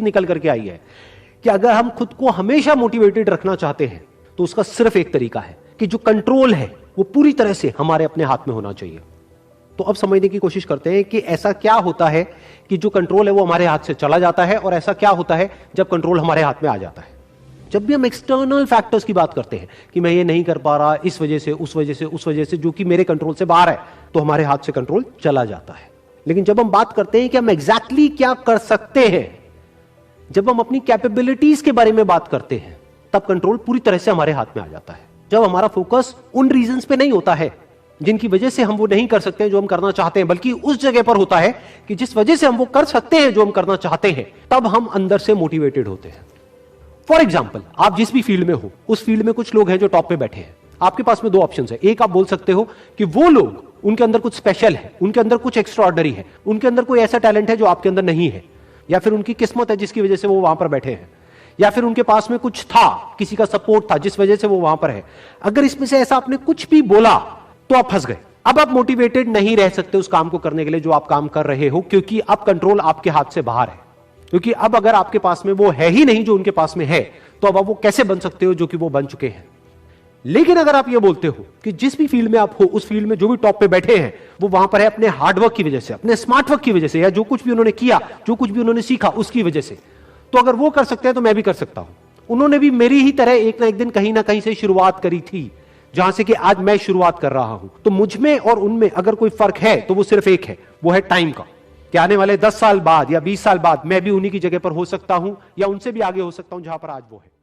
निकल करके आई है कि अगर हम खुद को हमेशा मोटिवेटेड रखना चाहते हैं तो उसका सिर्फ एक तरीका है कि जो कंट्रोल है वो पूरी तरह से हमारे अपने हाथ में होना चाहिए। तो अब समझने की कोशिश करते हैं कि ऐसा क्या होता है कि जो कंट्रोल है वो हमारे हाथ से चला जाता है, और ऐसा क्या होता है जब कंट्रोल हमारे हाथ में आ जाता है। जब भी हम एक्सटर्नल फैक्टर्स की बात करते हैं कि मैं ये नहीं कर पा रहा इस वजह से, उस वजह से, उस वजह से, जो कि मेरे कंट्रोल से बाहर है, तो हमारे हाथ से कंट्रोल चला जाता है। लेकिन जब हम बात करते हैं कि हम एग्जैक्टली क्या कर सकते हैं, जब हम अपनी कैपेबिलिटीज के बारे में बात करते हैं, तब कंट्रोल पूरी तरह से हमारे हाथ में आ जाता है। जब हमारा फोकस उन रीजंस पे नहीं होता है जिनकी वजह से हम वो नहीं कर सकते हैं जो हम करना चाहते हैं, बल्कि उस जगह पर होता है कि जिस वजह से हम वो कर सकते हैं जो हम करना चाहते हैं, तब हम अंदर से मोटिवेटेड होते हैं। फॉर एग्जाम्पल, आप जिस भी फील्ड में हो, उस फील्ड में कुछ लोग हैं जो टॉप पे बैठे हैं। आपके पास में दो ऑप्शन है। एक, आप बोल सकते हो कि वो लोग, उनके अंदर कुछ स्पेशल है, उनके अंदर कुछ एक्स्ट्राऑर्डिनरी है, उनके अंदर कोई ऐसा टैलेंट है जो आपके अंदर नहीं है, या फिर उनकी किस्मत है जिसकी वजह से वो वहां पर बैठे हैं, या फिर उनके पास में कुछ था, किसी का सपोर्ट था जिस वजह से वो वहां पर है। अगर इसमें से ऐसा आपने कुछ भी बोला तो आप फंस गए। अब आप मोटिवेटेड नहीं रह सकते उस काम को करने के लिए जो आप काम कर रहे हो, क्योंकि अब कंट्रोल आपके हाथ से बाहर है। क्योंकि अब अगर आपके पास में वो है ही नहीं जो उनके पास में है, तो अब आप वो कैसे बन सकते हो जो कि वो बन चुके हैं। लेकिन अगर आप ये बोलते हो कि जिस भी फील्ड में आप हो, उस फील्ड में जो भी टॉप पे बैठे हैं वो वहां पर है अपने हार्डवर्क की वजह से, अपने स्मार्ट वर्क की वजह से, या जो कुछ भी उन्होंने किया, जो कुछ भी उन्होंने सीखा उसकी वजह से, तो अगर वो कर सकते हैं तो मैं भी कर सकता हूं। उन्होंने भी मेरी ही तरह एक ना एक दिन कहीं ना कहीं से शुरुआत करी थी, जहां से कि आज मैं शुरुआत कर रहा हूं। तो मुझ में और उनमें अगर कोई फर्क है तो वो सिर्फ एक है, वो है टाइम का। कि आने वाले 10 साल बाद या 20 साल बाद मैं भी उन्हीं की जगह पर हो सकता हूं, या उनसे भी आगे हो सकता हूं जहां पर आज वो है।